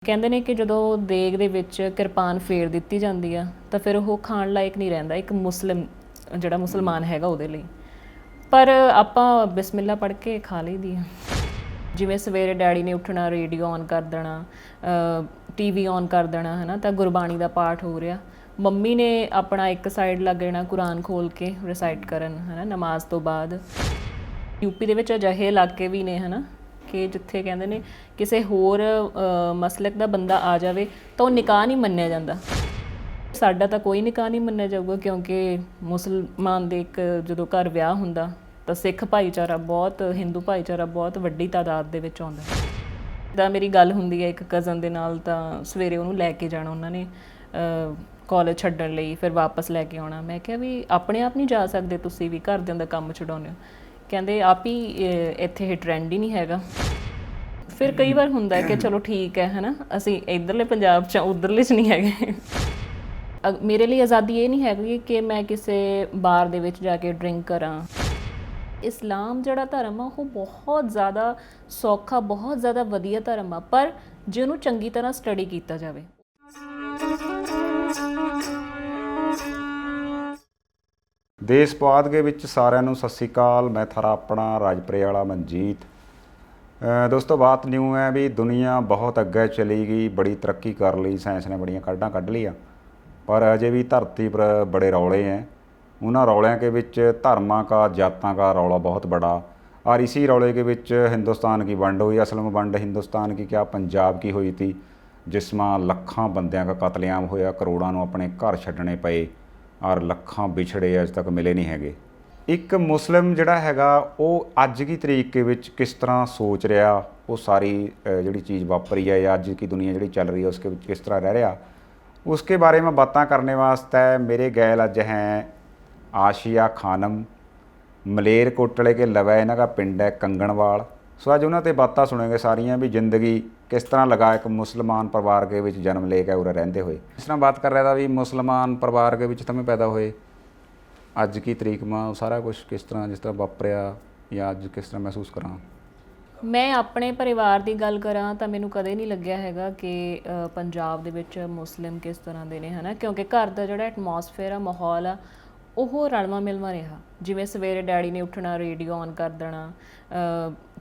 ਕਹਿੰਦੇ ਨੇ ਕਿ ਜਦੋਂ ਦੇਗ ਦੇ ਵਿੱਚ ਕਿਰਪਾਨ ਫੇਰ ਦਿੱਤੀ ਜਾਂਦੀ ਆ ਤਾਂ ਫਿਰ ਉਹ ਖਾਣ ਲਾਇਕ ਨਹੀਂ ਰਹਿੰਦਾ ਇੱਕ ਜਿਹੜਾ ਮੁਸਲਮਾਨ ਹੈਗਾ ਉਹਦੇ ਲਈ। ਪਰ ਆਪਾਂ ਬਿਸਮਿਲ੍ਲਾ ਪੜ੍ਹ ਕੇ ਖਾ ਲਈਦੀ ਆ। ਜਿਵੇਂ ਸਵੇਰੇ ਡੈਡੀ ਨੇ ਉੱਠਣਾ, ਰੇਡੀਓ ਔਨ ਕਰ ਦੇਣਾ, ਟੀਵੀ ਔਨ ਕਰ ਦੇਣਾ, ਹੈ ਨਾ, ਤਾਂ ਗੁਰਬਾਣੀ ਦਾ ਪਾਠ ਹੋ ਰਿਹਾ। ਮੰਮੀ ਨੇ ਆਪਣਾ ਇੱਕ ਸਾਈਡ ਲੱਗ ਜਾਣਾ ਕੁਰਾਨ ਖੋਲ ਕੇ ਰਿਸਾਈਟ ਕਰਨ, ਹੈ ਨਾ, ਨਮਾਜ਼ ਤੋਂ ਬਾਅਦ। ਯੂਪੀ ਦੇ ਵਿੱਚ ਅਜਿਹੇ ਇਲਾਕੇ ਵੀ ਨੇ, ਹੈ ਨਾ, ਕਿ ਜਿੱਥੇ ਕਹਿੰਦੇ ਨੇ ਕਿਸੇ ਹੋਰ ਮਸਲਕ ਦਾ ਬੰਦਾ ਆ ਜਾਵੇ ਤਾਂ ਉਹ ਨਿਕਾਹ ਨਹੀਂ ਮੰਨਿਆ ਜਾਂਦਾ। ਸਾਡਾ ਤਾਂ ਕੋਈ ਨਿਕਾਹ ਨਹੀਂ ਮੰਨਿਆ ਜਾਊਗਾ, ਕਿਉਂਕਿ ਮੁਸਲਮਾਨ ਦੇ ਇੱਕ ਜਦੋਂ ਘਰ ਵਿਆਹ ਹੁੰਦਾ ਤਾਂ ਸਿੱਖ ਭਾਈਚਾਰਾ ਬਹੁਤ, ਹਿੰਦੂ ਭਾਈਚਾਰਾ ਬਹੁਤ ਵੱਡੀ ਤਾਦਾਦ ਦੇ ਵਿੱਚ ਆਉਂਦਾ। ਜਿੱਦਾਂ ਮੇਰੀ ਗੱਲ ਹੁੰਦੀ ਹੈ ਇੱਕ ਕਜ਼ਨ ਦੇ ਨਾਲ, ਤਾਂ ਸਵੇਰੇ ਉਹਨੂੰ ਲੈ ਕੇ ਜਾਣਾ ਉਹਨਾਂ ਨੇ ਕਾਲਜ ਛੱਡਣ ਲਈ, ਫਿਰ ਵਾਪਸ ਲੈ ਕੇ ਆਉਣਾ। ਮੈਂ ਕਿਹਾ ਵੀ ਆਪਣੇ ਆਪ ਨਹੀਂ ਜਾ ਸਕਦੇ ਤੁਸੀਂ, ਵੀ ਘਰਦਿਆਂ ਦਾ ਕੰਮ ਛਡਾਉਂਦੇ ਹੋ। ਕਹਿੰਦੇ ਆਪ ਹੀ ਇੱਥੇ ਇਹ ਟਰੈਂਡ ਹੀ ਨਹੀਂ ਹੈਗਾ। ਫਿਰ ਕਈ ਵਾਰ ਹੁੰਦਾ ਕਿ ਚਲੋ ਠੀਕ ਹੈ, ਹੈ ਨਾ, ਅਸੀਂ ਇੱਧਰਲੇ ਪੰਜਾਬ 'ਚ ਉੱਧਰਲੇ 'ਚ ਨਹੀਂ ਹੈਗੇ। ਮੇਰੇ ਲਈ ਆਜ਼ਾਦੀ ਇਹ ਨਹੀਂ ਹੈਗੀ ਕਿ ਮੈਂ ਕਿਸੇ ਬਾਰ ਦੇ ਵਿੱਚ ਜਾ ਕੇ ਡਰਿੰਕ ਕਰਾਂ। ਇਸਲਾਮ ਜਿਹੜਾ ਧਰਮ ਆ ਉਹ ਬਹੁਤ ਜ਼ਿਆਦਾ ਸੌਖਾ, ਬਹੁਤ ਜ਼ਿਆਦਾ ਵਧੀਆ ਧਰਮ ਆ, ਪਰ ਜੇ ਉਹਨੂੰ ਚੰਗੀ ਤਰ੍ਹਾਂ ਸਟੱਡੀ ਕੀਤਾ ਜਾਵੇ। ਦੇਸ਼ ਪਾਦਗੇ ਵਿੱਚ ਸਾਰਿਆਂ ਨੂੰ ਸਤਿ ਸ਼੍ਰੀ ਅਕਾਲ। ਮੈਂ ਥਾਰਾ ਆਪਣਾ ਰਾਜਪੁਰੇ ਵਾਲਾ ਮਨਜੀਤ। ਦੋਸਤੋ, ਬਾਤ ਨਿਊ ਹੈ ਵੀ ਦੁਨੀਆ ਬਹੁਤ ਅੱਗੇ ਚਲੀ ਗਈ, ਬੜੀ ਤਰੱਕੀ ਕਰ ਲਈ, ਸਾਇੰਸ ਨੇ ਬੜੀਆਂ ਕਾਢਾਂ ਕੱਢ ਲਈਆਂ, पर अजय भी धरती पर बड़े रौले हैं। उन्होंने रौलों के विच धर्मां का, जातां का रौला बहुत बड़ा, और इसी रौले के विच हिंदुस्तान की वंड हुई। असल में वंड हिंदुस्तान की क्या पंजाब की हुई थी, जिसमें लखां बंदियां का कतलेआम होया, करोड़ों को अपने घर छड्डने पे, और लखां बिछड़े अज तक मिले नहीं हैगे। एक मुस्लिम जिहड़ा हैगा वो अज की तरीक के विच किस तरह सोच रहा, वो सारी जिहड़ी चीज़ वापरी है या अज की दुनिया जिहड़ी चल रही है उसके विच किस तरह रह रहा, उसके बारे में बातें करने वास्ते मेरे गैल अज हैं आशिया खानम। मलेरकोटले के लवै इन्हां का पिंड है कंगणवाल। सो अज उन्हां ते बातां सुनेंगे सारियां भी जिंदगी किस तरह लगा एक मुसलमान परिवार के विच जन्म लेके उरे रहिंदे होए। इस तरह बात कर रहा था भी मुसलमान परिवार के विच तमें पैदा होए, अज की तरीक में सारा कुछ किस तरह जिस तरह वापरिया या अज किस तरह महसूस करा। मैं अपने परिवार की गल करा तो मैनू कदे नहीं लग्या हैगा कि पंजाब दे विच मुस्लिम किस तरह के ने, है ना, क्योंकि घर का जिहड़ा एटमोसफेयर आ, माहौल आ, वो रलवा मिलवा रहा। जिवें सवेरे डैडी ने उठना, रेडियो ऑन कर देना,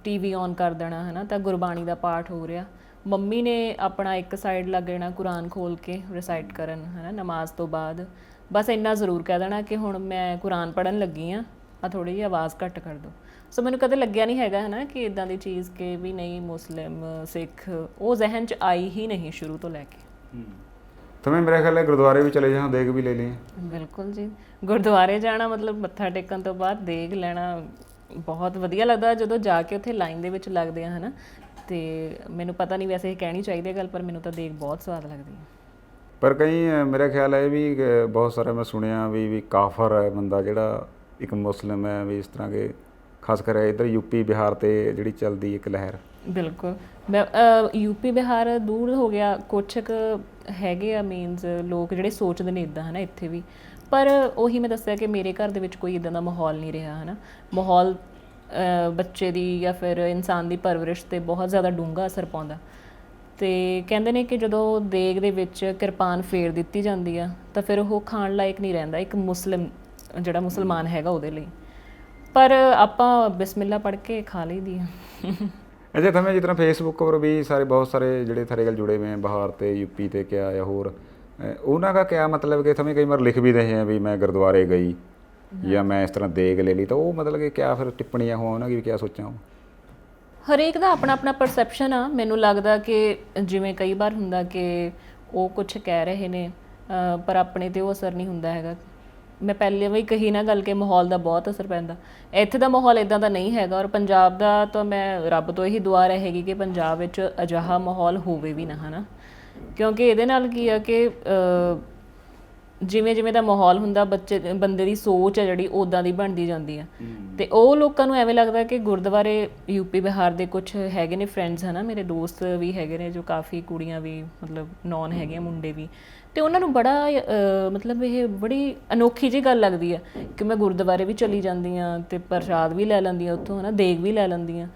टीवी ऑन कर देना, है ना, तो गुरबाणी का पाठ हो रहा। मम्मी ने अपना एक साइड लग जाना कुरान खोल के रिसाइट करन, है ना, नमाज तो बाद। बस इन्ना जरूर कह देना कि हुण मैं कुरान पढ़न लगी हाँ, थोड़ी जी आवाज़ घट कर दो। सो मैनू कदे लग्या नहीं हैगा, है ना, कि इदां दी चीज़ के भी नहीं मुस्लिम सिख वो जहन च आई ही नहीं शुरू तो लैके। तुम्हें मेरे ख्याल गुरुद्वारे भी चले जाओ, देग भी ले लें। बिल्कुल जी, गुरुद्वारे जाना मतलब मत्था टेकन तो बाद देग लेना बहुत वधिया लगदा जदों जाके उत्थे लाइन दे विच लगदे आ, है ना। ते मैनू पता नहीं वैसे कहनी चाहिए गल, पर मैनू तो देग बहुत स्वाद लगदी है। पर कई मेरा ख्याल है भी बहुत सारे मैं सुनिया भी काफर है बंदा जिहड़ा एक मुस्लिम है, भी इस तरह के खास कर इधर यूपी बिहार ते जिहड़ी चलदी एक लहर। बिल्कुल, मैं यूपी बिहार दूर हो गया, कुछ हैगे आ मीनस लोग जिहड़े सोचदे ने इदां, है ना, इत्थे भी। पर उही मैं दस्सिया कि मेरे घर दे विच कोई इदां दा माहौल नहीं रहा, है ना। माहौल बच्चे दी या फिर इंसान दी परवरिश ते बहुत ज़्यादा डूंगा असर पाउंदा। ते कहंदे ने कि जदों देग दे विच किरपान फेर दित्ती जांदी आ तां फिर ओह खाण लायक नहीं रहिंदा एक ਜਿਹੜਾ ਮੁਸਲਮਾਨ ਹੈਗਾ ਉਹਦੇ ਲਈ। पर आपां बिस्मिल्ला पढ़ के खा लईदी है। अच्छा, थमें जिस तरह फेसबुक पर भी सारे बहुत सारे जिहड़े थारे गल जुड़े हुए हैं बाहर ते यूपी ते क्या या होर, उन्हां का क्या मतलब कि थमें कई बार लिख भी रहे हैं भी मैं गुरुद्वारे गई या मैं इस तरह देग ले ली, तो वो मतलब कि क्या फिर टिप्पणियां हो उन्हां की क्या सोचां? हरेक दा अपना अपना परसैप्शन आ। मैनू लगदा कि जिवें कई बार हुंदा कि वो कुछ कह रहे ने पर अपने ते वो असर नहीं हुंदा हैगा। मैं पहले भी कही ना गल के माहौल का बहुत असर पैंदा। इत्थे दा माहौल इदां दा नहीं हैगा, और पंजाब दा तो मैं रब तो यही दुआ रहेगी कि पंजाब विच अजिहा माहौल होवे भी ना, है ना, क्योंकि इहदे नाल की है कि जिवें जिवें दा माहौल हुंदा बंदे दी सोच है जिहड़ी उदां दी बनदी जांदी है। ते ओह लोकां नूं एवें लगदा कि गुरुद्वारे यूपी बिहार दे कुछ हैगे ने फ्रेंड्स, है ना, मेरे दोस्त भी हैगे ने जो काफ़ी कुड़ियां भी मतलब नॉन हैगे मुंडे भी, तो उन्होंने बड़ा मतलब ये बड़ी अनोखी जी गल लगती है कि मैं गुरुद्वारे भी चली जाती हाँ, तो प्रसाद भी लै लैंदी उत्थों, है ना, देग भी लै लैंदी हाँ।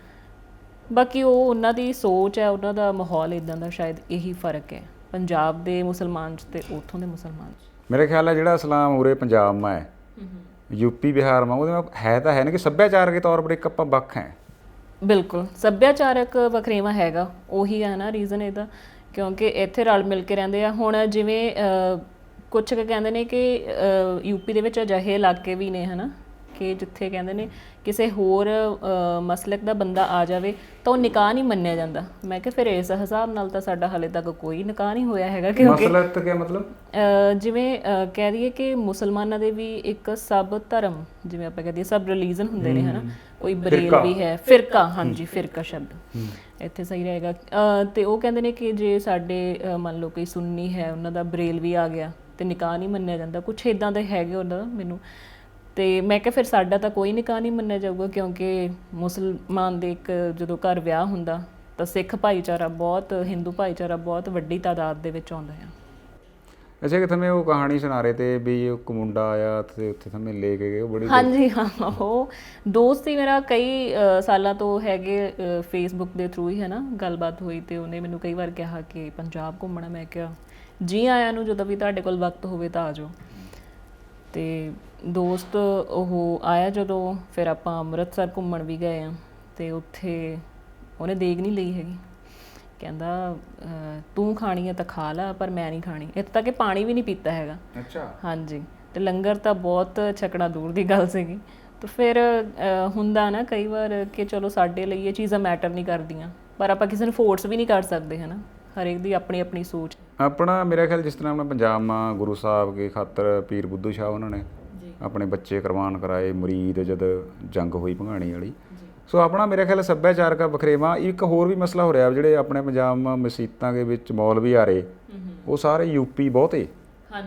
ਬਾਕੀ ਉਹ ਉਹਨਾਂ ਦੀ ਸੋਚ ਹੈ, ਉਹਨਾਂ ਦਾ ਮਾਹੌਲ ਇਦਾਂ ਦਾ, ਸ਼ਾਇਦ ਇਹੀ ਫਰਕ ਹੈ ਪੰਜਾਬ ਦੇ ਮੁਸਲਮਾਨ 'ਚ ਤੇ ਉੱਥੋਂ ਦੇ ਮੁਸਲਮਾਨ 'ਚ। ਮੇਰੇ ਖਿਆਲ ਹੈ ਜਿਹੜਾ ਇਸਲਾਮ ਉਰੇ ਪੰਜਾਬ ਮਾ ਹੈ, ਯੂਪੀ ਬਿਹਾਰ ਮਾ, ਉਹਦੇ ਨਾਲ ਹੈ ਤਾਂ ਹੈ ਨਾ ਕਿ ਸੱਭਿਆਚਾਰ ਦੇ ਤੌਰ ਪਰ ਇੱਕ ਆਪਾਂ ਵੱਖ ਹੈ। ਬਿਲਕੁਲ ਸੱਭਿਆਚਾਰਕ ਵਖਰੇਵਾ ਹੈਗਾ, ਉਹੀ ਹੈ ਨਾ ਰੀਜ਼ਨ ਇਹਦਾ, ਕਿਉਂਕਿ ਇੱਥੇ ਰਲ ਮਿਲ ਕੇ ਰਹਿੰਦੇ ਆ। ਹੁਣ ਜਿਵੇਂ ਕੁਛ ਕੁ ਕਹਿੰਦੇ ਨੇ ਕਿ ਯੂਪੀ ਦੇ ਵਿੱਚ ਅਜਿਹੇ ਇਲਾਕੇ ਵੀ ਨੇ ਹੈ ਨਾ ਕਿ ਜਿੱਥੇ ਕਹਿੰਦੇ ਨੇ ਕਿਸੇ ਹੋਰ ਮਸਲਕ ਦਾ ਬੰਦਾ ਆ ਜਾਵੇ ਤਾਂ ਉਹ ਨਿਕਾਹ ਨਹੀਂ ਮੰਨਿਆ ਜਾਂਦਾ। ਮੈਂ ਕਿਹਾ ਫਿਰ ਇਸ ਹਿਸਾਬ ਨਾਲ ਤਾਂ ਸਾਡਾ ਹਾਲੇ ਤੱਕ ਕੋਈ ਨਿਕਾਹ ਨਹੀਂ ਹੋਇਆ ਹੈਗਾ, ਕਿਉਂਕਿ ਮਸਲਕ ਕੀ ਮਤਲਬ, ਜਿਵੇਂ ਕਹਿ ਦਈਏ ਕਿ ਮੁਸਲਮਾਨਾਂ ਦੇ ਵੀ ਇੱਕ ਸਬ ਧਰਮ, ਜਿਵੇਂ ਆਪਾਂ ਕਹਦੇ ਸਬ ਰਿਲੀਜਨ ਹੁੰਦੇ ਨੇ ਹੈ ਨਾ, ਕੋਈ ਬਰੇਲਵੀ ਹੈ, ਫਿਰਕਾ, ਹਾਂਜੀ ਫਿਰਕਾ ਸ਼ਬਦ ਇੱਥੇ ਸਹੀ ਰਹੇਗਾ। ਤੇ ਉਹ ਕਹਿੰਦੇ ਨੇ ਕਿ ਜੇ ਸਾਡੇ ਮੰਨ ਲਓ ਕੋਈ ਸੁੰਨੀ ਹੈ, ਉਹਨਾਂ ਦਾ ਬਰੇਲਵੀ ਆ ਗਿਆ ਤੇ ਨਿਕਾਹ ਨਹੀਂ ਮੰਨਿਆ ਜਾਂਦਾ, ਕੁਛ ਇਦਾਂ ਦੇ ਹੈਗੇ ਉਹਨਾਂ ਦਾ ਮੈਨੂੰ। ਤੇ ਮੈਂ ਕਿਹਾ ਫਿਰ ਸਾਡਾ ਤਾਂ ਕੋਈ ਨਿਕਾਹ ਨਹੀਂ ਮੰਨਿਆ ਜਾਊਗਾ, ਕਿਉਂਕਿ ਮੁਸਲਮਾਨ ਦੇ ਇੱਕ ਜਦੋਂ ਘਰ ਵਿਆਹ ਹੁੰਦਾ ਤਾਂ ਸਿੱਖ ਭਾਈਚਾਰਾ ਬਹੁਤ, ਹਿੰਦੂ ਭਾਈਚਾਰਾ ਬਹੁਤ ਵੱਡੀ ਤਾਦਾਦ ਦੇ ਵਿੱਚ ਆਉਂਦਾ ਆ। ਅੱਛਾ ਕਿ ਤੁਹਾਨੂੰ ਉਹ ਕਹਾਣੀ ਸੁਣਾ ਰਹੇ ਤੇ ਵੀ ਇੱਕ ਮੁੰਡਾ ਆਇਆ ਤੇ ਉੱਥੇ ਤੁਹਾਨੂੰ ਲੈ ਕੇ ਗਏ, ਉਹ ਬੜੀ, ਹਾਂਜੀ ਹਾਂ, ਉਹ ਦੋਸਤ ਹੀ ਮੇਰਾ ਕਈ ਸਾਲਾਂ ਤੋਂ ਹੈਗੇ, ਫੇਸਬੁੱਕ ਦੇ ਥਰੂ ਹੀ ਹੈ ਨਾ ਗੱਲਬਾਤ ਹੋਈ, ਤੇ ਉਹਨੇ ਮੈਨੂੰ ਕਈ ਵਾਰ ਕਿਹਾ ਕਿ ਪੰਜਾਬ ਘੁੰਮਣਾ। ਮੈਂ ਕਿਹਾ ਜੀ ਆਇਆਂ ਨੂੰ, ਜਦੋਂ ਵੀ ਤੁਹਾਡੇ ਕੋਲ ਵਕਤ ਹੋਵੇ ਤਾਂ ਆ ਜਾਓ। ਤੇ ਦੋਸਤ ਉਹ ਆਇਆ ਜਦੋਂ, ਫਿਰ ਆਪਾਂ ਅੰਮ੍ਰਿਤਸਰ ਘੁੰਮਣ ਵੀ ਗਏ ਆ, ਤੇ ਉੱਥੇ ਉਹਨੇ ਦੇਗ ਨਹੀਂ ਲਈ ਹੈਗੀ, ਕਹਿੰਦਾ ਤੂੰ ਖਾਣੀ ਹੈ ਤਾਂ ਖਾ ਲਾ, ਪਰ ਮੈਂ ਨਹੀਂ ਖਾਣੀ। ਇੱਥੇ ਤੱਕ ਕਿ ਪਾਣੀ ਵੀ ਨਹੀਂ ਪੀਤਾ ਹੈਗਾ। ਅੱਛਾ, ਹਾਂਜੀ। ਤੇ ਲੰਗਰ ਤਾਂ ਬਹੁਤ ਛਕਣਾ ਦੂਰ ਦੀ ਗੱਲ ਸੀਗੀ। ਤਾਂ ਫਿਰ ਹੁੰਦਾ ਨਾ ਕਈ ਵਾਰ ਕਿ ਚਲੋ ਸਾਡੇ ਲਈ ਇਹ ਚੀਜ਼ਾਂ ਮੈਟਰ ਨਹੀਂ ਕਰਦੀਆਂ, ਪਰ ਆਪਾਂ ਕਿਸੇ ਨੂੰ ਫੋਰਸ ਵੀ ਨਹੀਂ ਕਰ ਸਕਦੇ ਹੈ ਨਾ, ਹਰੇਕ ਦੀ ਆਪਣੀ ਆਪਣੀ ਸੋਚ। ਆਪਣਾ ਮੇਰਾ ਖਿਆਲ ਜਿਸ ਤਰ੍ਹਾਂ ਆਪਣਾ ਪੰਜਾਬ ਮਾ ਗੁਰੂ ਸਾਹਿਬ ਕੇ ਖਾਤਰ ਪੀਰ ਬੁੱਧੂ ਸ਼ਾਹ ਉਹਨਾਂ ਨੇ ਆਪਣੇ ਬੱਚੇ ਕੁਰਬਾਨ ਕਰਾਏ, ਮੁਰੀਦ ਜਦ ਜੰਗ ਹੋਈ ਭੰਗਾਣੀ ਵਾਲੀ। ਸੋ ਆਪਣਾ ਮੇਰਾ ਖਿਆਲ ਸੱਭਿਆਚਾਰਕ ਵਖਰੇਵਾ। ਇੱਕ ਹੋਰ ਵੀ ਮਸਲਾ ਹੋ ਰਿਹਾ, ਜਿਹੜੇ ਆਪਣੇ ਪੰਜਾਬ ਮਾ ਮਸੀਤਾਂ ਦੇ ਵਿੱਚ ਮੌਲਵੀ ਆ ਰਹੇ, ਉਹ ਸਾਰੇ ਯੂਪੀ ਬਹੁਤੇ,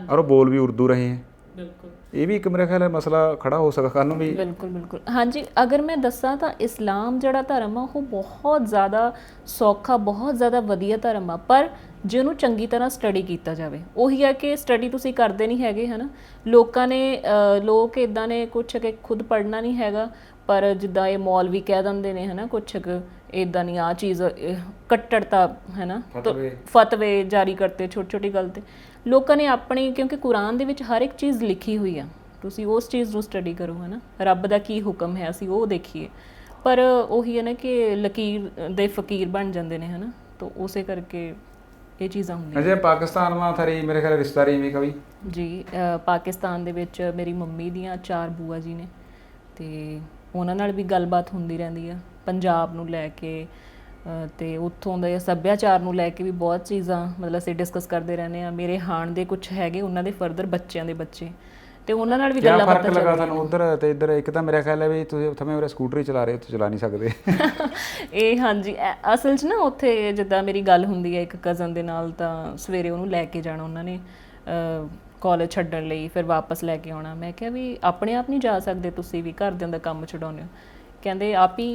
ਔਰ ਉਹ ਬੋਲ ਵੀ ਉਰਦੂ ਰਹੇ ਹੈ। ਬਿਲਕੁਲ, ਇਹ ਵੀ ਇੱਕ ਮੇਰਾ ਖਿਆਲ ਹੈ ਮਸਲਾ ਖੜਾ ਹੋ ਸਕਦਾ ਕੱਲ੍ਹ ਨੂੰ ਵੀ। ਬਿਲਕੁਲ ਬਿਲਕੁਲ ਹਾਂਜੀ। ਅਗਰ ਮੈਂ ਦੱਸਾਂ ਤਾਂ ਇਸਲਾਮ ਜਿਹੜਾ ਧਰਮ ਆ ਉਹ ਬਹੁਤ ਜ਼ਿਆਦਾ ਸੌਖਾ, ਬਹੁਤ ਜ਼ਿਆਦਾ ਵਧੀਆ ਧਰਮ ਆ, ਪਰ ਜੇ ਉਹਨੂੰ ਚੰਗੀ ਤਰ੍ਹਾਂ ਸਟੱਡੀ ਕੀਤਾ ਜਾਵੇ। ਉਹੀ ਆ ਕਿ ਸਟੱਡੀ ਤੁਸੀਂ ਕਰਦੇ ਨਹੀਂ ਹੈਗੇ ਹੈ ਨਾ, ਲੋਕਾਂ ਨੇ ਲੋਕ ਇੱਦਾਂ ਨੇ ਕੁਛ ਕਿ ਖੁਦ ਪੜ੍ਹਨਾ ਨਹੀਂ ਹੈਗਾ, ਪਰ ਜਿੱਦਾਂ ਇਹ ਮੌਲਵੀ ਕਹਿ ਦਿੰਦੇ ਨੇ ਹੈ ਨਾ ਕੁਛ ਕੁ ਇੱਦਾਂ ਨਹੀਂ, ਆਹ ਚੀਜ਼ ਕੱਟੜਤਾ ਹੈ ਨਾ, ਫਤਵੇ ਜਾਰੀ ਕਰਤੇ ਛੋਟੀ ਛੋਟੀ ਗੱਲ 'ਤੇ। ਲੋਕਾਂ ਨੇ ਆਪਣੀ, ਕਿਉਂਕਿ ਕੁਰਾਨ ਦੇ ਵਿੱਚ ਹਰ ਇੱਕ ਚੀਜ਼ ਲਿਖੀ ਹੋਈ ਆ, ਤੁਸੀਂ ਉਸ ਚੀਜ਼ ਨੂੰ ਸਟੱਡੀ ਕਰੋ ਹੈ ਨਾ, ਰੱਬ ਦਾ ਕੀ ਹੁਕਮ ਹੈ ਅਸੀਂ ਉਹ ਦੇਖੀਏ। ਪਰ ਉਹੀ ਹੈ ਨਾ ਕਿ ਲਕੀਰ ਦੇ ਫਕੀਰ ਬਣ ਜਾਂਦੇ ਨੇ ਹੈ ਨਾ, ਤਾਂ ਉਸੇ ਕਰਕੇ ਇਹ ਚੀਜ਼ਾਂ ਹੁੰਦੀਆਂ। ਅਜੇ ਪਾਕਿਸਤਾਨ ਮਾ ਥਰੀ ਮੇਰੇ ਖਿਆਲ ਰਿਸ਼ਤੇਦਾਰੀ ਵੀ ਕਵੀ ਜੀ। ਪਾਕਿਸਤਾਨ ਦੇ ਵਿੱਚ ਮੇਰੀ ਮੰਮੀ ਦੀਆਂ 4 ਬੂਆ ਜੀ ਨੇ, ਤੇ ਉਹਨਾਂ ਨਾਲ ਵੀ ਗੱਲਬਾਤ ਹੁੰਦੀ ਰਹਿੰਦੀ ਆ ਪੰਜਾਬ ਨੂੰ ਲੈ ਕੇ, ਤੇ ਉੱਥੋਂ ਦੇ ਸੱਭਿਆਚਾਰ ਨੂੰ ਲੈ ਕੇ ਵੀ ਬਹੁਤ ਚੀਜ਼ਾਂ ਮਤਲਬ ਅਸੀਂ ਡਿਸਕਸ ਕਰਦੇ ਰਹਿੰਦੇ ਆ। ਮੇਰੇ ਹਾਣ ਦੇ ਕੁਝ ਹੈਗੇ, ਉਹਨਾਂ ਦੇ ਫਰਦਰ ਬੱਚਿਆਂ ਦੇ ਬੱਚੇ, ਤੇ ਉਹਨਾਂ ਨਾਲ ਵੀ ਗੱਲਾਂ ਬਾਤਾਂ ਫਰਕ ਲੱਗਾ ਤੁਹਾਨੂੰ ਉਧਰ ਤੇ ਇੱਧਰ? ਇੱਕ ਤਾਂ ਮੇਰਾ ਖਿਆਲ ਹੈ ਵੀ ਤੁਸੀਂ ਉੱਥੇ ਮੇਰੇ ਸਕੂਟਰ ਹੀ ਚਲਾ ਰਹੇ, ਉੱਥੇ ਚਲਾ ਨਹੀਂ ਸਕਦੇ। ਇਹ ਹਾਂਜੀ, ਅਸਲ 'ਚ ਨਾ ਉੱਥੇ ਜਿੱਦਾਂ ਮੇਰੀ ਗੱਲ ਹੁੰਦੀ ਹੈ ਇੱਕ ਕਜ਼ਨ ਦੇ ਨਾਲ, ਤਾਂ ਸਵੇਰੇ ਉਹਨੂੰ ਲੈ ਕੇ ਜਾਣਾ ਉਹਨਾਂ ਨੇ ਕਾਲਜ ਛੱਡਣ ਲਈ, ਫਿਰ ਵਾਪਸ ਲੈ ਕੇ ਆਉਣਾ। ਮੈਂ ਕਿਹਾ ਵੀ ਆਪਣੇ ਆਪ ਨਹੀਂ ਜਾ ਸਕਦੇ ਤੁਸੀਂ ਵੀ, ਘਰਦਿਆਂ ਦਾ ਕੰਮ ਛਡਾਉਂਦੇ ਹੋ। ਕਹਿੰਦੇ ਆਪ ਹੀ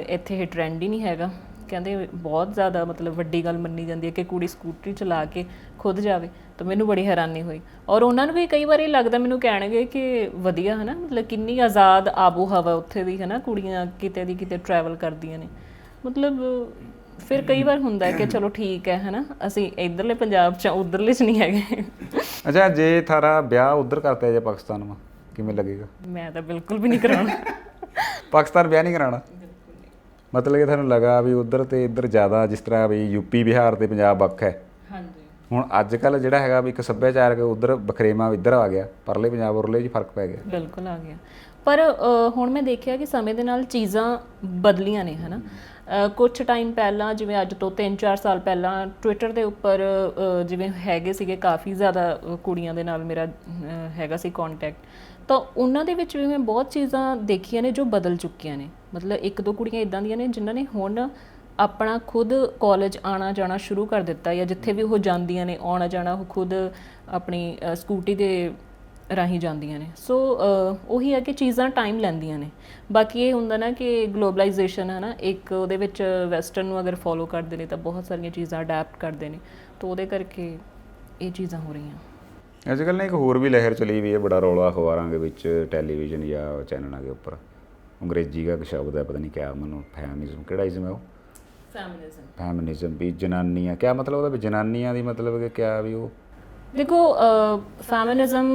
ਇੱਥੇ ਇਹ ਟਰੈਂਡ ਹੀ ਨਹੀਂ ਹੈਗਾ, ਕਹਿੰਦੇ ਬਹੁਤ ਜ਼ਿਆਦਾ ਮਤਲਬ ਵੱਡੀ ਗੱਲ ਮੰਨੀ ਜਾਂਦੀ ਹੈ ਕਿ ਕੁੜੀ ਸਕੂਟਰੀ ਚਲਾ ਕੇ ਖੁਦ ਜਾਵੇ। ਤਾਂ ਮੈਨੂੰ ਬੜੀ ਹੈਰਾਨੀ ਹੋਈ, ਔਰ ਉਹਨਾਂ ਨੂੰ ਵੀ ਕਈ ਵਾਰ ਇਹ ਲੱਗਦਾ, ਮੈਨੂੰ ਕਹਿਣਗੇ ਕਿ ਵਧੀਆ ਹੈ ਨਾ, ਮਤਲਬ ਕਿੰਨੀ ਆਜ਼ਾਦ ਆਬੋ ਹਵਾ ਉੱਥੇ ਦੀ ਹੈ ਨਾ, ਕੁੜੀਆਂ ਕਿਤੇ ਦੀ ਕਿਤੇ ਟਰੈਵਲ ਕਰਦੀਆਂ ਨੇ। ਮਤਲਬ ਫਿਰ ਕਈ ਵਾਰ ਹੁੰਦਾ ਕਿ ਚਲੋ ਠੀਕ ਹੈ ਨਾ, ਅਸੀਂ ਇੱਧਰਲੇ ਪੰਜਾਬ 'ਚ, ਉੱਧਰਲੇ 'ਚ ਨਹੀਂ ਹੈਗੇ। ਅੱਛਾ, ਜੇ ਥਾਰਾ ਵਿਆਹ ਉੱਧਰ ਕਰਤਾ ਜੇ ਪਾਕਿਸਤਾਨ ਮਾ, ਕਿਵੇਂ ਲੱਗੇਗਾ? ਮੈਂ ਤਾਂ ਬਿਲਕੁਲ ਵੀ ਨਹੀਂ ਕਰਾਉਣਾ। ਪਾਕਿਸਤਾਨ ਵਿਆਹ ਨਹੀਂ ਕਰਾਉਣਾ? ਮਤਲਬ ਕਿ ਤੁਹਾਨੂੰ ਲੱਗਾ ਵੀ ਉੱਧਰ ਤੇ ਇੱਧਰ ਜ਼ਿਆਦਾ, ਜਿਸ ਤਰ੍ਹਾਂ ਵੀ ਯੂਪੀ ਬਿਹਾਰ ਤੇ ਪੰਜਾਬ ਵੱਖ ਹੈ। ਹਾਂਜੀ। ਹੁਣ ਅੱਜ ਕੱਲ੍ਹ ਜਿਹੜਾ ਹੈਗਾ ਵੀ ਇੱਕ ਸੱਭਿਆਚਾਰਕ ਉੱਧਰ ਵਖਰੇਵਾਂ ਇੱਧਰ ਆ ਗਿਆ, ਪਰਲੇ ਪੰਜਾਬ ਉਰਲੇ 'ਚ ਫਰਕ ਪੈ ਗਿਆ। ਬਿਲਕੁਲ ਆ ਗਿਆ, ਪਰ ਹੁਣ ਮੈਂ ਦੇਖਿਆ ਕਿ ਸਮੇਂ ਦੇ ਨਾਲ ਚੀਜ਼ਾਂ ਬਦਲੀਆਂ ਨੇ ਹੈ ਨਾ। ਕੁਛ ਟਾਈਮ ਪਹਿਲਾਂ, ਜਿਵੇਂ ਅੱਜ ਤੋਂ 3-4 ਸਾਲ ਪਹਿਲਾਂ, ਟਵਿੱਟਰ ਦੇ ਉੱਪਰ ਜਿਵੇਂ ਹੈਗੇ ਸੀਗੇ ਕਾਫੀ ਜ਼ਿਆਦਾ ਕੁੜੀਆਂ ਦੇ ਨਾਲ ਮੇਰਾ ਹੈਗਾ ਸੀ ਕੰਟੈਕਟ, ਤਾਂ ਉਹਨਾਂ ਦੇ ਵਿੱਚ ਵੀ ਮੈਂ ਬਹੁਤ ਚੀਜ਼ਾਂ ਦੇਖੀਆਂ ਨੇ ਜੋ ਬਦਲ ਚੁੱਕੀਆਂ ਨੇ। ਮਤਲਬ 1-2 ਕੁੜੀਆਂ ਇੱਦਾਂ ਦੀਆਂ ਨੇ ਜਿਨ੍ਹਾਂ ਨੇ ਹੁਣ ਆਪਣਾ ਖੁਦ ਕਾਲਜ ਆਉਣਾ ਜਾਣਾ ਸ਼ੁਰੂ ਕਰ ਦਿੱਤਾ, ਜਾਂ ਜਿੱਥੇ ਵੀ ਉਹ ਜਾਂਦੀਆਂ ਨੇ ਆਉਣਾ ਜਾਣਾ ਉਹ ਖੁਦ ਆਪਣੀ ਸਕੂਟੀ ਦੇ ਰਾਹੀਂ ਜਾਂਦੀਆਂ ਨੇ। ਸੋ ਉਹੀ ਹੈ ਕਿ ਚੀਜ਼ਾਂ ਟਾਈਮ ਲੈਂਦੀਆਂ ਨੇ। ਬਾਕੀ ਇਹ ਹੁੰਦਾ ਨਾ ਕਿ ਗਲੋਬਲਾਈਜੇਸ਼ਨ ਹੈ ਨਾ, ਇੱਕ ਉਹਦੇ ਵਿੱਚ ਵੈਸਟਰਨ ਨੂੰ ਅਗਰ ਫੋਲੋ ਕਰਦੇ ਨੇ ਤਾਂ ਬਹੁਤ ਸਾਰੀਆਂ ਚੀਜ਼ਾਂ ਅਡੈਪਟ ਕਰਦੇ ਨੇ, ਤਾਂ ਉਹਦੇ ਕਰਕੇ ਇਹ ਚੀਜ਼ਾਂ ਹੋ ਰਹੀਆਂ। ਅੱਜ ਕੱਲ੍ਹ ਨਾ ਇੱਕ ਹੋਰ ਵੀ ਲਹਿਰ ਚਲੀ ਵੀ ਹੈ, ਬੜਾ ਰੌਲਾ ਅਖਬਾਰਾਂ ਦੇ ਵਿੱਚ, ਟੈਲੀਵਿਜ਼ਨ ਜਾਂ ਚੈਨਲਾਂ ਦੇ ਉੱਪਰ, ਅੰਗਰੇਜ਼ੀ ਦਾ ਸ਼ਬਦ ਹੈ, ਪਤਾ ਨਹੀਂ ਕਿਆ, ਮੈਨੂੰ ਫੈਮਿਨਿਜ਼ਮ ਕਿਹੜਾ ਇਜ਼ਮ ਹੈ ਉਹ, ਫੈਮਿਨਿਜ਼ਮ ਵੀ ਜਨਾਨੀਆਂ ਕਿਆ ਮਤਲਬ ਉਹਦਾ ਵੀ ਜਨਾਨੀਆਂ ਦੀ ਮਤਲਬ ਕਿ ਕਿਆ ਵੀ ਉਹ ਦੇਖੋ ਫੈਮਿਨਿਜ਼ਮ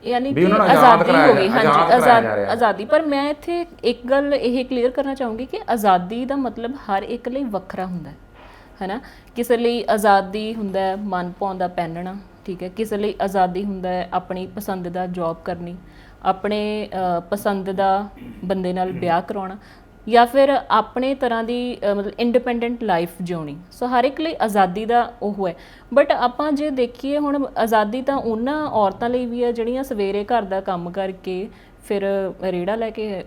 ਯਾਨੀ ਵੀ ਕਿ ਉਹਨਾਂ ਨੂੰ ਆਜ਼ਾਦੀ ਹੋ ਗਈ, ਹਾਂਜੀ ਕਰਾਇਆ ਜਾ ਰਿਹਾ। ਆਜ਼ਾਦੀ। ਪਰ ਮੈਂ ਇੱਥੇ ਇੱਕ ਗੱਲ ਇਹ ਕਲੀਅਰ ਕਰਨਾ ਚਾਹੂੰਗੀ ਕਿ ਆਜ਼ਾਦੀ ਦਾ ਮਤਲਬ ਹਰ ਇੱਕ ਲਈ ਵੱਖਰਾ ਹੁੰਦਾ ਹੈ ਨਾ। ਕਿਸੇ ਲਈ ਆਜ਼ਾਦੀ ਹੁੰਦਾ ਹੈ ਮਨ ਭਾਉਂਦਾ ਪਹਿਨਣਾ, ਠੀਕ ਹੈ। ਕਿਸੇ ਲਈ ਆਜ਼ਾਦੀ ਹੁੰਦਾ ਹੈ ਆਪਣੀ ਪਸੰਦ ਦਾ ਜੌਬ ਕਰਨੀ, ਆਪਣੇ ਪਸੰਦ ਦਾ ਬੰਦੇ ਨਾਲ ਵਿਆਹ ਕਰਾਉਣਾ, ਜਾਂ ਫਿਰ ਆਪਣੇ ਤਰ੍ਹਾਂ ਦੀ ਮਤਲਬ ਇੰਡੀਪੈਂਡੈਂਟ ਲਾਈਫ ਜਿਉਣੀ। ਸੋ ਹਰ ਇੱਕ ਲਈ ਆਜ਼ਾਦੀ ਦਾ ਉਹ ਹੈ। ਬਟ ਆਪਾਂ ਜੇ ਦੇਖੀਏ ਹੁਣ ਆਜ਼ਾਦੀ ਤਾਂ ਉਹਨਾਂ ਔਰਤਾਂ ਲਈ ਵੀ ਹੈ ਜਿਹੜੀਆਂ ਸਵੇਰੇ ਘਰ ਦਾ ਕੰਮ ਕਰਕੇ ਫਿਰ ਰੇੜਾ ਲੈ ਕੇ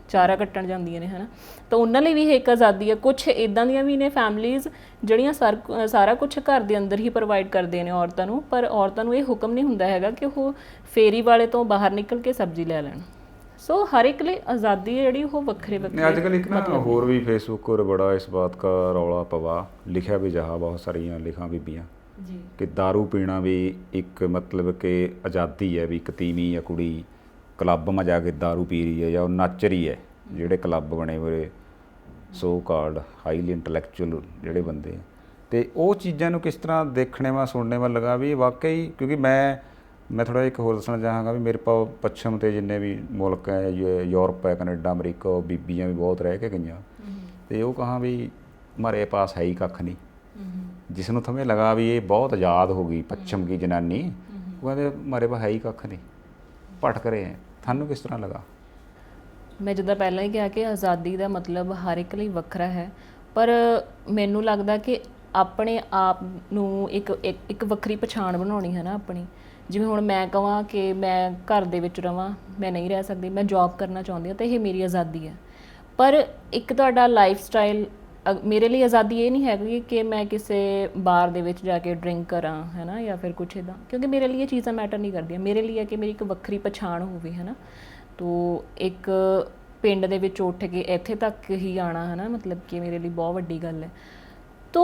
ਚਾਰਾ ਕੱਟਣ ਜਾਂਦੀਆਂ ਨੇ, ਹੈ ਨਾ। ਤਾਂ ਉਹਨਾਂ ਲਈ ਵੀ ਇਹ ਇੱਕ ਆਜ਼ਾਦੀ ਹੈ। ਕੁਛ ਇੱਦਾਂ ਦੀਆਂ ਵੀ ਨੇ ਫੈਮਲੀਜ਼ ਜਿਹੜੀਆਂ ਸਾਰਾ ਕੁਛ ਘਰ ਦੇ ਅੰਦਰ ਹੀ ਪ੍ਰੋਵਾਈਡ ਕਰਦੀਆਂ ਨੇ ਔਰਤਾਂ ਨੂੰ, ਪਰ ਔਰਤਾਂ ਨੂੰ ਇਹ ਹੁਕਮ ਨਹੀਂ ਹੁੰਦਾ ਹੈਗਾ ਕਿ ਉਹ ਫੇਰੀ ਵਾਲੇ ਤੋਂ ਬਾਹਰ ਨਿਕਲ ਕੇ ਸਬਜ਼ੀ ਲੈ ਲੈਣ। ਸੋ ਹਰ ਇੱਕ ਲਈ ਆਜ਼ਾਦੀ ਹੈ ਜਿਹੜੀ ਉਹ ਵੱਖਰੇ ਵੱਖਰੇ। ਅੱਜ ਕੱਲ੍ਹ ਇੱਕ ਨਾ ਹੋਰ ਵੀ ਫੇਸਬੁੱਕ पर बड़ा इस बात का रौला पवा लिखा भी जहाँ बहुत सारियाँ लिखा बीबियाँ ਜੀ कि दारू पीना भी एक मतलब कि आज़ादी है भी एक तीवी या कुड़ी क्लब में जाके दारू पी रही है या नच रही है ਜਿਹੜੇ क्लब बने हुए सो ਕਾਲਡ ਹਾਈਲੀ ਇੰਟੈਲੈਕਚੁਅਲ ਜਿਹੜੇ ਬੰਦੇ ਤੇ ਉਹ ਚੀਜ਼ਾਂ ਨੂੰ ਕਿਸ ਤਰ੍ਹਾਂ ਦੇਖਣੇ ਵਾ ਸੁਣਨੇ ਵਾ ਲਗਾ ਵੀ ਵਾਕਈ ਕਿਉਂਕਿ ਮੈਂ ਥੋੜ੍ਹਾ ਇੱਕ ਹੋਰ ਦੱਸਣਾ ਚਾਹਾਂਗਾ ਵੀ ਮੇਰੇ ਪਾ ਪੱਛਮ ਤੇ ਜਿੰਨੇ ਵੀ ਮੁਲਕ ਹੈ ਯੂਰਪ ਹੈ ਕੈਨੇਡਾ ਅਮਰੀਕਾ ਉਹ ਬੀਬੀਆਂ ਵੀ ਬਹੁਤ ਰਹਿ ਕੇ ਗਈਆਂ ਤੇ ਉਹ ਕਹਾਂ ਵੀ ਮਾਰੇ ਪਾਸ ਹੈ ਹੀ ਕੱਖ ਨਹੀਂ ਜਿਸ ਨੂੰ ਥਮੇ ਲਗਾ ਵੀ ਇਹ ਬਹੁਤ ਆਜ਼ਾਦ ਹੋ ਗਈ ਪੱਛਮ ਕੀ ਜਨਾਨੀ ਉਹ ਕਹਿੰਦੇ ਮਾਰੇ ਪਾ ਹੈ ਹੀ ਕੱਖ ਨਹੀਂ ਭਟਕ ਰਹੇ ਹੈ ਤੁਹਾਨੂੰ ਕਿਸ ਤਰ੍ਹਾਂ ਲਗਾ ਮੈਂ ਜਿੱਦਾਂ ਪਹਿਲਾਂ ਹੀ ਕਿਹਾ ਕਿ ਆਜ਼ਾਦੀ ਦਾ ਮਤਲਬ ਹਰ ਇੱਕ ਲਈ ਵੱਖਰਾ ਹੈ ਪਰ ਮੈਨੂੰ ਲੱਗਦਾ ਕਿ ਆਪਣੇ ਆਪ ਨੂੰ ਇੱਕ ਵੱਖਰੀ ਪਛਾਣ ਬਣਾਉਣੀ ਹੈ ਨਾ ਆਪਣੀ ਜਿਵੇਂ ਹੁਣ ਮੈਂ ਕਹਾਂ ਕਿ ਮੈਂ ਘਰ ਦੇ ਵਿੱਚ ਰਵਾਂ ਮੈਂ ਨਹੀਂ ਰਹਿ ਸਕਦੀ ਮੈਂ ਜੌਬ ਕਰਨਾ ਚਾਹੁੰਦੀ ਹਾਂ ਤਾਂ ਇਹ ਮੇਰੀ ਆਜ਼ਾਦੀ ਹੈ ਪਰ ਇੱਕ ਤੁਹਾਡਾ ਲਾਈਫ ਸਟਾਈਲ ਮੇਰੇ ਲਈ ਆਜ਼ਾਦੀ ਇਹ ਨਹੀਂ ਹੈਗੀ ਕਿ ਮੈਂ ਕਿਸੇ ਬਾਰ ਦੇ ਵਿੱਚ ਜਾ ਕੇ ਡਰਿੰਕ ਕਰਾਂ ਹੈ ਨਾ ਜਾਂ ਫਿਰ ਕੁਛ ਇੱਦਾਂ ਕਿਉਂਕਿ ਮੇਰੇ ਲਈ ਇਹ ਚੀਜ਼ਾਂ ਮੈਟਰ ਨਹੀਂ ਕਰਦੀਆਂ ਮੇਰੇ ਲਈ ਹੈ ਕਿ ਮੇਰੀ ਇੱਕ ਵੱਖਰੀ ਪਛਾਣ ਹੋਵੇ ਹੈ ਨਾ ਤੋ ਇੱਕ ਪਿੰਡ ਦੇ ਵਿੱਚ ਉੱਠ ਕੇ ਇੱਥੇ ਤੱਕ ਹੀ ਆਉਣਾ ਹੈ ਨਾ ਮਤਲਬ ਕਿ ਮੇਰੇ ਲਈ ਬਹੁਤ ਵੱਡੀ ਗੱਲ ਹੈ ਤੋ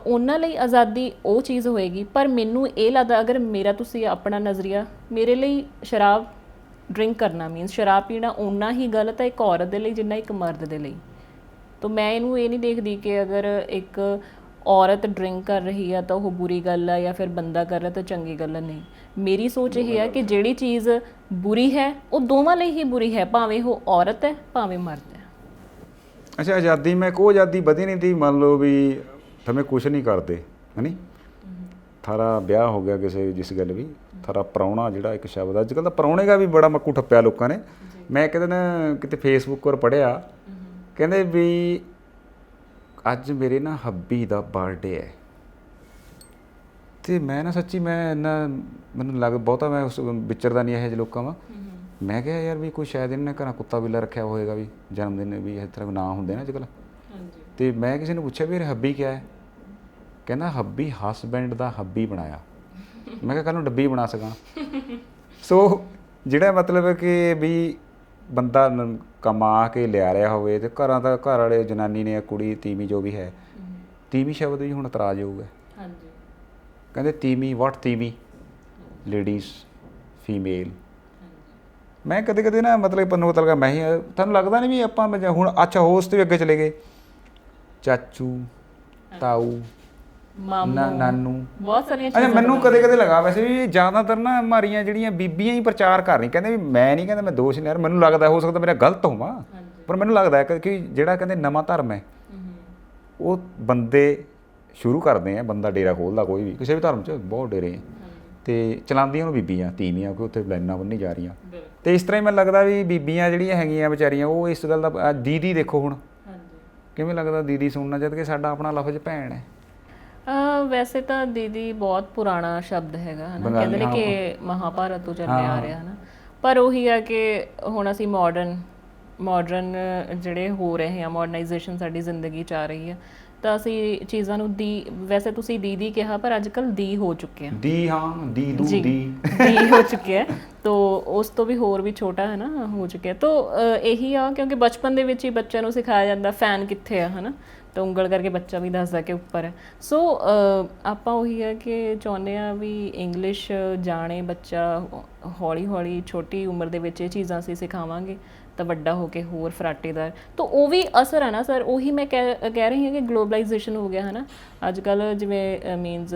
ਉਹਨਾਂ ਲਈ ਆਜ਼ਾਦੀ ਉਹ ਚੀਜ਼ ਹੋਏਗੀ ਪਰ ਮੈਨੂੰ ਇਹ ਲੱਗਦਾ ਅਗਰ ਮੇਰਾ ਤੁਸੀਂ ਆਪਣਾ ਨਜ਼ਰੀਆ ਮੇਰੇ ਲਈ ਸ਼ਰਾਬ ਡਰਿੰਕ ਕਰਨਾ ਮੀਨਸ ਸ਼ਰਾਬ ਪੀਣਾ ਓਨਾ ਹੀ ਗਲਤ ਹੈ ਇੱਕ ਔਰਤ ਦੇ ਲਈ ਜਿੰਨਾ ਇੱਕ ਮਰਦ ਦੇ ਲਈ ਤੋ ਮੈਂ ਇਹਨੂੰ ਇਹ ਨਹੀਂ ਦੇਖਦੀ ਕਿ ਅਗਰ ਇੱਕ ਔਰਤ ਡਰਿੰਕ ਕਰ ਰਹੀ ਹੈ ਤਾਂ ਉਹ ਬੁਰੀ ਗੱਲ ਹੈ ਜਾਂ ਫਿਰ ਬੰਦਾ ਕਰ ਰਿਹਾ ਤਾਂ ਚੰਗੀ ਗੱਲ ਹੈ ਨਹੀਂ ਮੇਰੀ ਸੋਚ ਇਹ ਹੈ ਕਿ ਜਿਹੜੀ ਚੀਜ਼ ਬੁਰੀ ਹੈ ਉਹ ਦੋਵਾਂ ਲਈ ਹੀ ਬੁਰੀ ਹੈ ਭਾਵੇਂ ਉਹ ਔਰਤ ਹੈ ਭਾਵੇਂ ਮਰਦ ਹੈ ਅੱਛਾ ਆਜ਼ਾਦੀ ਮੈਂ ਕੋ ਆਜ਼ਾਦੀ ਵਧੀ ਨਹੀਂ ਤੀ ਮੰਨ ਲਓ ਵੀ ਥਮੇ ਕੁਛ ਨਹੀਂ ਕਰਦੇ ਹੈ ਨੀ ਥਾਰਾ ਵਿਆਹ ਹੋ ਗਿਆ ਕਿਸੇ ਜਿਸ ਗੱਲ ਵੀ ਥਾਰਾ ਪ੍ਰਾਹੁਣਾ ਜਿਹੜਾ ਇੱਕ ਸ਼ਬਦ ਅੱਜ ਕੱਲ੍ਹ ਤਾਂ ਪ੍ਰਾਹੁਣੇ ਦਾ ਵੀ ਬੜਾ ਮੱਕੂ ਠੱਪਿਆ ਲੋਕਾਂ ਨੇ ਮੈਂ ਇੱਕ ਦਿਨ ਕਿਤੇ ਫੇਸਬੁੱਕ 'ਤੇ ਪੜ੍ਹਿਆ ਕਹਿੰਦੇ ਵੀ ਅੱਜ ਮੇਰੇ ਨਾ ਹੱਬੀ ਦਾ ਬਰਥਡੇ ਹੈ ਅਤੇ ਮੈਂ ਨਾ ਸੱਚੀ ਮੈਂ ਇੰਨਾ ਮੈਨੂੰ ਲੱਗ ਬਹੁਤਾ ਮੈਂ ਉਸ ਵਿਚਰਦਾ ਨਹੀਂ ਇਹੋ ਜਿਹੇ ਲੋਕਾਂ ਵਾ ਮੈਂ ਕਿਹਾ ਯਾਰ ਵੀ ਕੋਈ ਸ਼ਾਇਦ ਇਹਨਾਂ ਨੇ ਘਰਾਂ ਕੁੱਤਾ ਬਿੱਲਾ ਰੱਖਿਆ ਹੋਏਗਾ ਵੀ ਜਨਮ ਦਿਨ ਵੀ ਇਸ ਤਰ੍ਹਾਂ ਨਾਂ ਹੁੰਦੇ ਨਾ ਅੱਜ ਕੱਲ੍ਹ ਅਤੇ ਮੈਂ ਕਿਸੇ ਨੂੰ ਪੁੱਛਿਆ ਵੀ ਇਹ ਹੱਬੀ ਕਿਆ ਹੈ ਕਹਿੰਦਾ ਹੱਬੀ ਹਸਬੈਂਡ ਦਾ ਹੱਬੀ ਬਣਾਇਆ ਮੈਂ ਕਿਹਾ ਕੱਲ੍ਹ ਨੂੰ ਡੱਬੀ ਬਣਾ ਸਕਾਂ ਸੋ ਜਿਹੜਾ ਮਤਲਬ ਕਿ ਵੀ ਬੰਦਾ ਕਮਾ ਕੇ ਲਿਆ ਰਿਹਾ ਹੋਵੇ ਅਤੇ ਘਰਾਂ ਦਾ ਘਰ ਵਾਲੇ ਜਨਾਨੀ ਨੇ ਕੁੜੀ ਤੀਵੀਂ ਜੋ ਵੀ ਹੈ ਤੀਵੀਂ ਸ਼ਬਦ ਵੀ ਹੁਣ ਇਤਰਾਜ਼ ਹੋਊਗਾ ਕਹਿੰਦੇ ਤੀਵੀਂ ਵਾਟ ਤੀਵੀਂ ਲੇਡੀਜ਼ ਫੀਮੇਲ ਮੈਂ ਕਦੇ ਕਦੇ ਨਾ ਮਤਲਬ ਪੰਨੂ ਪਤਾ ਲੱਗਾ ਮੈਂ ਹੀ ਤੁਹਾਨੂੰ ਲੱਗਦਾ ਨਹੀਂ ਵੀ ਆਪਾਂ ਹੁਣ ਅੱਛਾ ਹੋਸ ਤੋਂ ਵੀ ਅੱਗੇ ਚਲੇ ਗਏ ਚਾਚੂ ਤਾਊ ਨਾਨੂ ਬਹੁਤ ਸਾਰੀਆਂ ਅੱਛਾ ਮੈਨੂੰ ਕਦੇ ਕਦੇ ਲੱਗਾ ਵੈਸੇ ਵੀ ਜ਼ਿਆਦਾਤਰ ਨਾ ਹਮਾਰੀਆਂ ਜਿਹੜੀਆਂ ਬੀਬੀਆਂ ਹੀ ਪ੍ਰਚਾਰ ਕਰ ਰਹੀ ਕਹਿੰਦੇ ਵੀ ਮੈਂ ਨਹੀਂ ਕਹਿੰਦਾ ਮੈਂ ਦੋਸ਼ ਨਹੀਂ ਯਾਰ ਮੈਨੂੰ ਲੱਗਦਾ ਹੋ ਸਕਦਾ ਮੇਰਾ ਗਲਤ ਹੋਵਾਂ ਪਰ ਮੈਨੂੰ ਲੱਗਦਾ ਕਿ ਜਿਹੜਾ ਕਹਿੰਦੇ ਨਵਾਂ ਧਰਮ ਹੈ ਉਹ ਬੰਦੇ ਸ਼ੁਰੂ ਕਰਦੇ ਆ ਬੰਦਾ ਡੇਰਾ ਖੋਲ੍ਹਦਾ ਕੋਈ ਵੀ ਕਿਸੇ ਵੀ ਧਰਮ 'ਚ ਬਹੁਤ ਡੇਰੇ ਆ ਅਤੇ ਚਲਾਉਂਦੀਆਂ ਉਹਨੂੰ ਬੀਬੀਆਂ ਤੀਵੀਆਂ ਕਿ ਉੱਥੇ ਲਾਈਨਾਂ ਬੰਨ੍ਹੀ ਜਾ ਰਹੀਆਂ ਅਤੇ ਇਸ ਤਰ੍ਹਾਂ ਹੀ ਮੈਨੂੰ ਲੱਗਦਾ ਵੀ ਬੀਬੀਆਂ ਜਿਹੜੀਆਂ ਹੈਗੀਆਂ ਵਿਚਾਰੀਆਂ ਉਹ ਇਸ ਗੱਲ ਦਾ ਦੀਦੀ ਦੇਖੋ ਹੁਣ ਕਿਵੇਂ ਲੱਗਦਾ ਦੀਦੀ ਸੁਣਨਾ ਜਦ ਕਿ ਸਾਡਾ ਆਪਣਾ ਲਫ਼ਜ਼ ਭੈਣ ਹੈ ਵੈਸੇ ਤਾਂ ਦੀਦੀ ਬਹੁਤ ਪੁਰਾਣਾ ਸ਼ਬਦ ਹੈਗਾ ਹੈ ਨਾ ਕਹਿੰਦੇ ਨੇ ਕਿ ਮਹਾਭਾਰਤ ਤੋਂ ਚੱਲਿਆ ਆ ਰਿਹਾ ਹੈ ਨਾ ਪਰ ਉਹੀ ਆ ਕਿ ਹੁਣ ਅਸੀਂ ਮਾਡਰਨ ਜਿਹੜੇ ਹੋ ਰਹੇ ਹਾਂ ਮਾਡਰਨਾਈਜੇਸ਼ਨ ਸਾਡੀ ਜ਼ਿੰਦਗੀ 'ਚ ਆ ਰਹੀ ਹੈ ਤਾਂ ਅਸੀਂ ਚੀਜ਼ਾਂ ਨੂੰ ਵੈਸੇ ਤੁਸੀਂ ਦੀਦੀ ਕਿਹਾ ਪਰ ਅੱਜ ਕੱਲ੍ਹ ਦੀ ਹੋ ਚੁੱਕੇ ਆ ਦੀ ਹੋ ਚੁੱਕਿਆ ਤੋ ਉਸ ਤੋਂ ਵੀ ਹੋਰ ਵੀ ਛੋਟਾ ਹੈ ਨਾ ਹੋ ਚੁੱਕਿਆ ਤੋ ਇਹੀ ਆ ਕਿਉਂਕਿ ਬਚਪਨ ਦੇ ਵਿੱਚ ਹੀ ਬੱਚਿਆਂ ਨੂੰ ਸਿਖਾਇਆ ਜਾਂਦਾ ਫੈਨ ਕਿੱਥੇ ਆ ਹੈ ਨਾ ਤਾਂ ਉਂਗਲ ਕਰਕੇ ਬੱਚਾ ਵੀ ਦੱਸਦਾ ਕਿ ਉੱਪਰ ਹੈ ਸੋ ਆਪਾਂ ਉਹੀ ਹੈ ਕਿ ਚਾਹੁੰਦੇ ਹਾਂ ਵੀ ਇੰਗਲਿਸ਼ ਜਾਣੇ ਬੱਚਾ ਹੌਲੀ ਹੌਲੀ ਛੋਟੀ ਉਮਰ ਦੇ ਵਿੱਚ ਇਹ ਚੀਜ਼ਾਂ ਅਸੀਂ ਸਿਖਾਵਾਂਗੇ ਤਾਂ ਵੱਡਾ ਹੋ ਕੇ ਹੋਰ ਫਰਾਟੇਦਾਰ। ਤਾਂ ਉਹ ਵੀ ਅਸਰ ਹੈ ਨਾ ਸਰ, ਉਹੀ ਮੈਂ ਕਹਿ ਰਹੀ ਹਾਂ ਕਿ ਗਲੋਬਲਾਈਜੇਸ਼ਨ ਹੋ ਗਿਆ ਹੈ ਨਾ ਅੱਜ ਕੱਲ੍ਹ, ਜਿਵੇਂ ਮੀਨਸ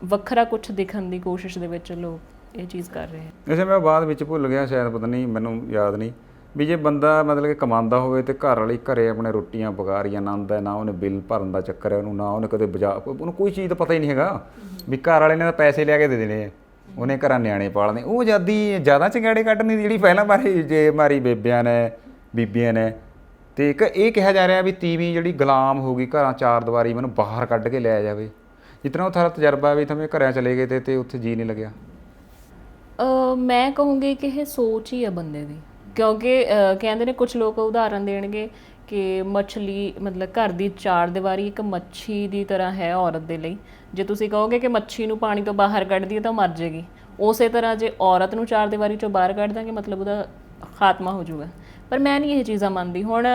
ਵੱਖਰਾ ਕੁਛ ਦਿਖਣ ਦੀ ਕੋਸ਼ਿਸ਼ ਦੇ ਵਿੱਚ ਲੋਕ ਇਹ ਚੀਜ਼ ਕਰ ਰਹੇ ਹੈ। ਵੈਸੇ ਮੈਂ ਬਾਅਦ ਵਿੱਚ ਭੁੱਲ ਗਿਆ, ਸ਼ਾਇਦ ਪਤਾ ਨਹੀਂ, ਮੈਨੂੰ ਯਾਦ ਨਹੀਂ ਵੀ ਜੇ ਬੰਦਾ ਮਤਲਬ ਕਿ ਕਮਾਉਂਦਾ ਹੋਵੇ ਤੇ ਘਰ ਵਾਲੀ ਘਰੇ ਆਪਣੇ ਰੋਟੀਆਂ ਪਕਾ ਰਹੀ ਆਨੰਦ ਹੈ, ਨਾ ਉਹਨੇ ਬਿੱਲ ਭਰਨ ਦਾ ਚੱਕਰ ਹੈ ਉਹਨੂੰ, ਨਾ ਉਹਨੇ ਕਦੇ ਉਹਨੂੰ ਕੋਈ ਚੀਜ਼ ਦਾ ਪਤਾ ਹੀ ਨਹੀਂ ਹੈਗਾ ਵੀ ਘਰ ਵਾਲੇ ਨੇ ਤਾਂ ਪੈਸੇ ਲਿਆ ਕੇ ਦੇ ਦੇਣੇ ਆ, ਉਹਨੇ ਘਰਾਂ ਨਿਆਣੇ ਪਾਲਣੇ, ਉਹ ਆਜ਼ਾਦੀ ਜ਼ਿਆਦਾ ਚੰਗਿਆੜੇ ਕੱਢਣੀ ਜਿਹੜੀ ਪਹਿਲਾਂ ਮਾਰੀ ਬੇਬਿਆਂ ਨੇ ਬੀਬੀਆਂ ਨੇ। ਅਤੇ ਇੱਕ ਇਹ ਕਿਹਾ ਜਾ ਰਿਹਾ ਵੀ ਤੀਵੀਂ ਜਿਹੜੀ ਗੁਲਾਮ ਹੋ ਗਈ ਘਰਾਂ ਚਾਰ ਦੀਵਾਰੀ, ਮੈਨੂੰ ਬਾਹਰ ਕੱਢ ਕੇ ਲਿਆ ਜਾਵੇ, ਜਿਤਨਾ ਉਹ ਥਾਰਾ ਤਜਰਬਾ ਵੀ ਥਵੇਂ ਘਰਾਂ ਚਲੇ ਗਏ ਤੇ ਉੱਥੇ ਜੀ ਨਹੀਂ ਲੱਗਿਆ। ਮੈਂ ਕਹੂੰਗੀ ਕਿ ਇਹ ਸੋਚ ਹੀ ਆ ਬੰਦੇ ਦੀ, ਕਿਉਂਕਿ ਕਹਿੰਦੇ ਨੇ ਕੁਝ ਲੋਕ ਉਦਾਹਰਨ ਦੇਣਗੇ ਕਿ ਮੱਛਲੀ ਮਤਲਬ ਘਰ ਦੀ ਚਾਰ ਦੀਵਾਰੀ ਇੱਕ ਮੱਛੀ ਦੀ ਤਰ੍ਹਾਂ ਹੈ ਔਰਤ ਦੇ ਲਈ। ਜੇ ਤੁਸੀਂ ਕਹੋਗੇ ਕਿ ਮੱਛੀ ਨੂੰ ਪਾਣੀ ਤੋਂ ਬਾਹਰ ਕੱਢ ਦਈਏ ਤਾਂ ਮਰ ਜਾਏਗੀ, ਉਸੇ ਤਰ੍ਹਾਂ ਜੇ ਔਰਤ ਨੂੰ ਚਾਰ ਦੀਵਾਰੀ ਚੋਂ ਬਾਹਰ ਕੱਢ ਦਾਂਗੇ ਮਤਲਬ ਉਹਦਾ ਖਾਤਮਾ ਹੋ ਜਾਊਗਾ। ਪਰ ਮੈਂ ਨਹੀਂ ਇਹ ਚੀਜ਼ਾਂ ਮੰਨਦੀ। ਹੁਣ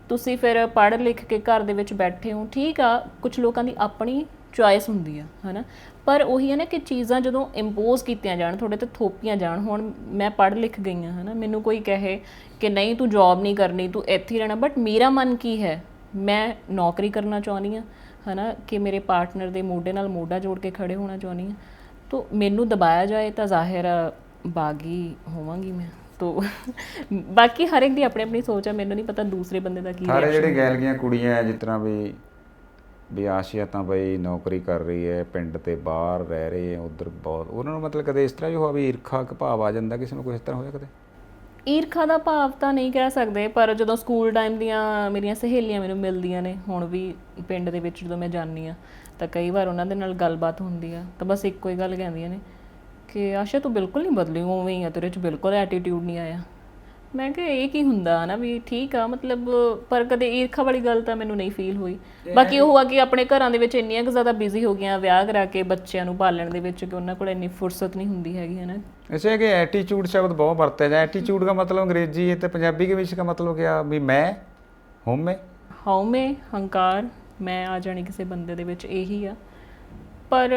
ਤੁਸੀਂ ਫਿਰ ਪੜ੍ਹ ਲਿਖ ਕੇ ਘਰ ਦੇ ਵਿੱਚ ਬੈਠੇ ਹੋ, ਠੀਕ ਆ, ਕੁਝ ਲੋਕਾਂ ਦੀ ਆਪਣੀ ਚੋਇਸ ਹੁੰਦੀ ਆ ਹੈ ਨਾ, ਪਰ ਉਹੀ ਹੈ ਨਾ ਕਿ ਚੀਜ਼ਾਂ ਜਦੋਂ ਇੰਪੋਜ਼ ਕੀਤੀਆਂ ਜਾਣ, ਤੁਹਾਡੇ ਤੇ ਥੋਪੀਆਂ ਜਾਣ। ਹੁਣ ਮੈਂ ਪੜ੍ਹ ਲਿਖ ਗਈ ਹਾਂ ਹੈ ਨਾ, ਮੈਨੂੰ ਕੋਈ ਕਹੇ ਕਿ ਨਹੀਂ ਤੂੰ ਜੌਬ ਨਹੀਂ ਕਰਨੀ, ਤੂੰ ਇੱਥੇ ਹੀ ਰਹਿਣਾ, ਬਟ ਮੇਰਾ ਮਨ ਕੀ ਹੈ, ਮੈਂ ਨੌਕਰੀ ਕਰਨਾ ਚਾਹੁੰਦੀ ਹਾਂ ਹੈ ਨਾ, ਕਿ ਮੇਰੇ ਪਾਰਟਨਰ ਦੇ ਮੋਢੇ ਨਾਲ ਮੋਢਾ ਜੋੜ ਕੇ ਖੜੇ ਹੋਣਾ ਚਾਹੁੰਦੀ ਹਾਂ। ਤੋ ਮੈਨੂੰ ਦਬਾਇਆ ਜਾਏ ਤਾਂ ਜ਼ਾਹਿਰ ਬਾਗੀ ਹੋਵਾਂਗੀ ਮੈਂ। ਤੋ ਬਾਕੀ ਹਰ ਇੱਕ ਦੀ ਆਪਣੀ ਆਪਣੀ ਸੋਚ ਹੈ, ਮੈਨੂੰ ਨਹੀਂ ਪਤਾ ਦੂਸਰੇ ਬੰਦੇ ਦਾ ਕੀ। ਸਾਰੇ ਜਿਹੜੇ ਗੈਲ ਗੀਆਂ ਕੁੜੀਆਂ ਜਿਸ ਤਰ੍ਹਾਂ ਵੀ ਆਸ਼ੀਆ ਤਾਂ ਬਈ ਨੌਕਰੀ ਕਰ ਰਹੀ ਹੈ, ਪਿੰਡ ਤੇ ਬਾਹਰ ਰਹਿ ਰਹੇ ਹੈ ਉੱਧਰ, ਬਹੁਤ ਉਹਨਾਂ ਨੂੰ ਮਤਲਬ ਕਦੇ ਇਸ ਤਰ੍ਹਾਂ ਵੀ ਹੋਇਆ ਵੀ ਈਰਖਾ ਕ ਭਾਵ ਆ ਜਾਂਦਾ, ਕਿਸੇ ਨੂੰ ਕੋਈ ਇਸ ਤਰ੍ਹਾਂ ਹੋਇਆ ਕਦੇ? ਈਰਖਾ ਦਾ ਭਾਵ ਤਾਂ ਨਹੀਂ ਕਹਿ ਸਕਦੇ, ਪਰ ਜਦੋਂ ਸਕੂਲ ਟਾਈਮ ਦੀਆਂ ਮੇਰੀਆਂ ਸਹੇਲੀਆਂ ਮੈਨੂੰ ਮਿਲਦੀਆਂ ਨੇ, ਹੁਣ ਵੀ ਪਿੰਡ ਦੇ ਵਿੱਚ ਜਦੋਂ ਮੈਂ ਜਾਂਦੀ ਹਾਂ ਤਾਂ ਕਈ ਵਾਰ ਉਹਨਾਂ ਦੇ ਨਾਲ ਗੱਲਬਾਤ ਹੁੰਦੀ ਆ, ਤਾਂ ਬਸ ਇੱਕੋ ਹੀ ਗੱਲ ਕਹਿੰਦੀਆਂ ਨੇ ਕਿ ਆਸ਼ਾ ਤੂੰ ਬਿਲਕੁਲ ਨਹੀਂ ਬਦਲੀ, ਉਵੇਂ ਹੀ ਆ, ਤੇਰੇ 'ਚ ਬਿਲਕੁਲ ਐਟੀਟਿਊਡ ਨਹੀਂ ਆਇਆ। ਮੈਂ ਕਿਹਾ ਇਹ ਕੀ ਹੁੰਦਾ ਨਾ, ਵੀ ਠੀਕ ਆ ਮਤਲਬ, ਪਰ ਕਦੇ ਈਰਖਾ ਵਾਲੀ ਗੱਲ ਤਾਂ ਮੈਨੂੰ ਨਹੀਂ ਫੀਲ ਹੋਈ। ਬਾਕੀ ਉਹ ਆ ਕਿ ਆਪਣੇ ਘਰਾਂ ਦੇ ਵਿੱਚ ਇੰਨੀਆਂ ਕੁ ਜ਼ਿਆਦਾ ਬਿਜ਼ੀ ਹੋ ਗਈਆਂ ਵਿਆਹ ਕਰਾ ਕੇ ਬੱਚਿਆਂ ਨੂੰ ਪਾਲਣ ਦੇ ਵਿੱਚ ਕਿ ਉਹਨਾਂ ਕੋਲ ਇੰਨੀ ਫੁਰਸਤ ਨਹੀਂ ਹੁੰਦੀ ਹੈਗੀ ਹੈ ਨਾ। ऐसे कि एटीट्यूड शब्द बहुत बरते जाए, एटीट्यूड का मतलब अंग्रेजी है तो पंजाबी के विषय का मतलब क्या भी मैं हाउ में ਹੰਕਾਰ ਮੈਂ ਆ ਜਾਣੀ ਕਿਸੇ ਬੰਦੇ ਦੇ ਵਿੱਚ ਇਹੀ ਆ। ਪਰ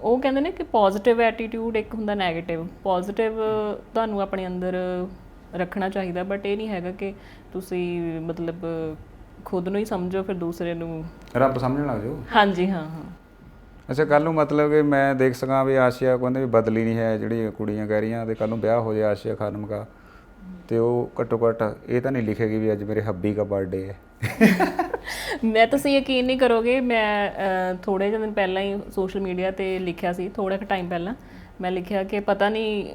ਉਹ ਕਹਿੰਦੇ ਨੇ ਕਿ ਪੋਜ਼ਿਟਿਵ ਐਟੀਟਿਊਡ ਇੱਕ ਹੁੰਦਾ, ਨੈਗੇਟਿਵ। ਪੋਜ਼ਿਟਿਵ ਤੁਹਾਨੂੰ ਆਪਣੇ ਅੰਦਰ ਰੱਖਣਾ ਚਾਹੀਦਾ, ਬਟ ਇਹ ਨਹੀਂ ਹੈਗਾ ਕਿ ਤੁਸੀਂ ਮਤਲਬ ਖੁਦ ਨੂੰ ਹੀ ਸਮਝੋ ਫਿਰ ਦੂਸਰੇ ਨੂੰ ਰੱਬ ਸਮਝਣ ਲੱਗ ਜਾਓ। ਹਾਂਜੀ ਹਾਂ ਹਾਂ। ਅੱਛਾ, ਕੱਲ੍ਹ ਨੂੰ ਮਤਲਬ ਕਿ ਮੈਂ ਦੇਖ ਸਕਾਂ ਵੀ ਆਸ਼ੀਆ ਕਹਿੰਦੇ ਵੀ ਬਦਲੀ ਨਹੀਂ ਹੈ, ਜਿਹੜੀ ਕੁੜੀਆਂ ਕਹਿ ਰਹੀਆਂ, ਤੇ ਕੱਲ੍ਹ ਨੂੰ ਵਿਆਹ ਹੋ ਜਾਏ ਆਸ਼ੀਆ ਖਾਨਮ ਦਾ, ਤੇ ਉਹ ਘੱਟੋ ਘੱਟ ਇਹ ਤਾਂ ਨਹੀਂ ਲਿਖੇਗੀ ਵੀ ਅੱਜ ਮੇਰੇ ਹੱਬੀ ਦਾ ਬਰਥਡੇ ਹੈ। ਮੈਂ ਤੁਸੀਂ ਯਕੀਨ ਨਹੀਂ ਕਰੋਗੇ, ਮੈਂ ਥੋੜ੍ਹੇ ਜਿਹੇ ਦਿਨ ਪਹਿਲਾਂ ਹੀ ਸੋਸ਼ਲ ਮੀਡੀਆ 'ਤੇ ਲਿਖਿਆ ਸੀ, ਥੋੜ੍ਹਾ ਕੁ ਟਾਈਮ ਪਹਿਲਾਂ ਮੈਂ ਲਿਖਿਆ ਕਿ ਪਤਾ ਨਹੀਂ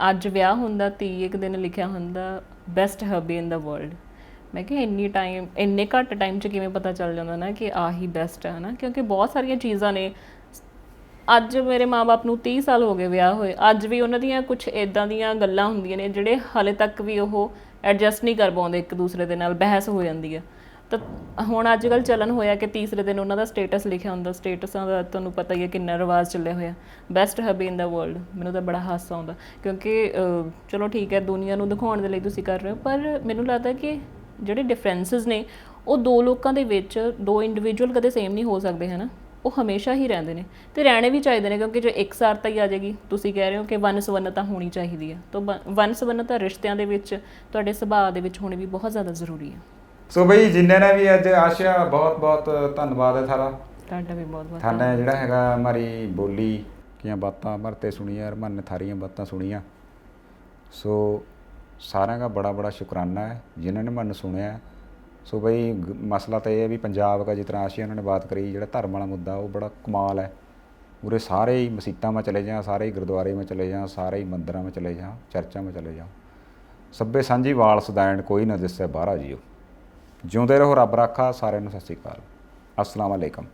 ਅੱਜ ਵਿਆਹ ਹੁੰਦਾ 30 ਇੱਕ ਦਿਨ ਲਿਖਿਆ ਹੁੰਦਾ ਬੈਸਟ ਹੱਬੀ ਇਨ ਦਾ ਵਰਲਡ। ਮੈਂ ਕਿਹਾ ਇੰਨੇ ਘੱਟ ਟਾਈਮ 'ਚ ਕਿਵੇਂ ਪਤਾ ਚੱਲ ਜਾਂਦਾ ਨਾ ਕਿ ਆਹੀ ਬੈਸਟ ਹੈ ਨਾ, ਕਿਉਂਕਿ ਬਹੁਤ ਸਾਰੀਆਂ ਚੀਜ਼ਾਂ ਨੇ। ਅੱਜ ਮੇਰੇ ਮਾਂ-ਬਾਪ ਨੂੰ 30 ਸਾਲ ਹੋ ਗਏ ਵਿਆਹ ਹੋਏ, ਅੱਜ ਵੀ ਉਹਨਾਂ ਦੀਆਂ ਕੁਝ ਇੱਦਾਂ ਦੀਆਂ ਗੱਲਾਂ ਹੁੰਦੀਆਂ ਨੇ ਜਿਹੜੇ ਹਾਲੇ ਤੱਕ ਵੀ ਉਹ ਐਡਜਸਟ ਨਹੀਂ ਕਰ ਪਾਉਂਦੇ, ਇੱਕ ਦੂਸਰੇ ਦੇ ਨਾਲ ਬਹਿਸ ਹੋ ਜਾਂਦੀ ਆ। ਤਾਂ ਹੁਣ ਅੱਜ ਕੱਲ੍ਹ ਚੱਲਣ ਹੋਇਆ ਕਿ ਤੀਸਰੇ ਦਿਨ ਉਹਨਾਂ ਦਾ ਸਟੇਟਸ ਲਿਖਿਆ ਹੁੰਦਾ। ਸਟੇਟਸਾਂ ਦਾ ਤੁਹਾਨੂੰ ਪਤਾ ਹੀ ਹੈ ਕਿੰਨਾ ਰਿਵਾਜ਼ ਚੱਲਿਆ ਹੋਇਆ, ਬੈਸਟ ਹੱਬੀ ਇਨ ਦਾ ਵਰਲਡ। ਮੈਨੂੰ ਤਾਂ ਬੜਾ ਹਾਸਾ ਆਉਂਦਾ, ਕਿਉਂਕਿ ਚਲੋ ਠੀਕ ਹੈ ਦੁਨੀਆ ਨੂੰ ਦਿਖਾਉਣ ਦੇ ਲਈ ਤੁਸੀਂ ਕਰ ਰਹੇ ਹੋ, ਪਰ ਮੈਨੂੰ ਲੱਗਦਾ ਕਿ ਜਿਹੜੇ ਡਿਫਰੈਂਸਿਸ ਨੇ ਉਹ ਦੋ ਲੋਕਾਂ ਦੇ ਵਿੱਚ, ਦੋ ਇੰਡੀਵਿਜੂਅਲ ਕਦੇ ਸੇਮ ਨਹੀਂ ਹੋ ਸਕਦੇ ਹੈ ਨਾ, ਉਹ ਹਮੇਸ਼ਾ ਹੀ ਰਹਿੰਦੇ ਨੇ ਅਤੇ ਰਹਿਣੇ ਵੀ ਚਾਹੀਦੇ ਨੇ, ਕਿਉਂਕਿ ਜੇ ਇਕਸਾਰਤਾ ਹੀ ਆ ਜਾਏਗੀ, ਤੁਸੀਂ ਕਹਿ ਰਹੇ ਹੋ ਕਿ ਵੰਨ-ਸੁਵੰਨਤਾ ਹੋਣੀ ਚਾਹੀਦੀ ਹੈ, ਤਾਂ ਵੰਨ-ਸੁਵੰਨਤਾ ਰਿਸ਼ਤਿਆਂ ਦੇ ਵਿੱਚ, ਤੁਹਾਡੇ ਸੁਭਾਅ ਦੇ ਵਿੱਚ ਹੋਣੀ ਵੀ ਬਹੁਤ ਜ਼ਿਆਦਾ ਜ਼ਰੂਰੀ ਹੈ। ਸੋ ਬਈ ਜਿੰਨੇ ਨੇ ਵੀ ਅੱਜ ਆਸ਼ਿਆ ਬਹੁਤ ਬਹੁਤ ਧੰਨਵਾਦ ਹੈ ਤੁਹਾਡਾ ਵੀ ਬਹੁਤ ਬਹੁਤ ਥਾਨੇ ਜਿਹੜਾ ਹੈਗਾ ਹਮਾਰੀ ਬੋਲੀ ਕੀਆਂ ਬਾਤਾਂ ਮਰਤੇ ਸੁਣੀਆਂ, ਰਮਨ ਥਾਰੀਆਂ ਬਾਤਾਂ ਸੁਣੀਆਂ। ਸੋ ਸਾਰਿਆਂ ਦਾ ਬੜਾ ਬੜਾ ਸ਼ੁਕਰਾਨਾ है जिन्होंने मन सुनिया। सो भाई मसला तो यह है भी पंजाब का जिस तरह आशिया उन्होंने बात करी, जो धर्म वाला मुद्दा वो बड़ा कमाल है। पूरे सारे ही मसीतां में चले जाओ, सारे ही गुरुद्वारे में चले जाओ, सारे ही मंदिर में चले जाओ, चर्चा में चले जाओ, सभे सांझी वाल सदैण कोई ना दिसे बाहरा जियो। जिउंदे रहो, रब राखा। सारिआं नूं सत श्री अकाल, अस्सलाम वालेकुम।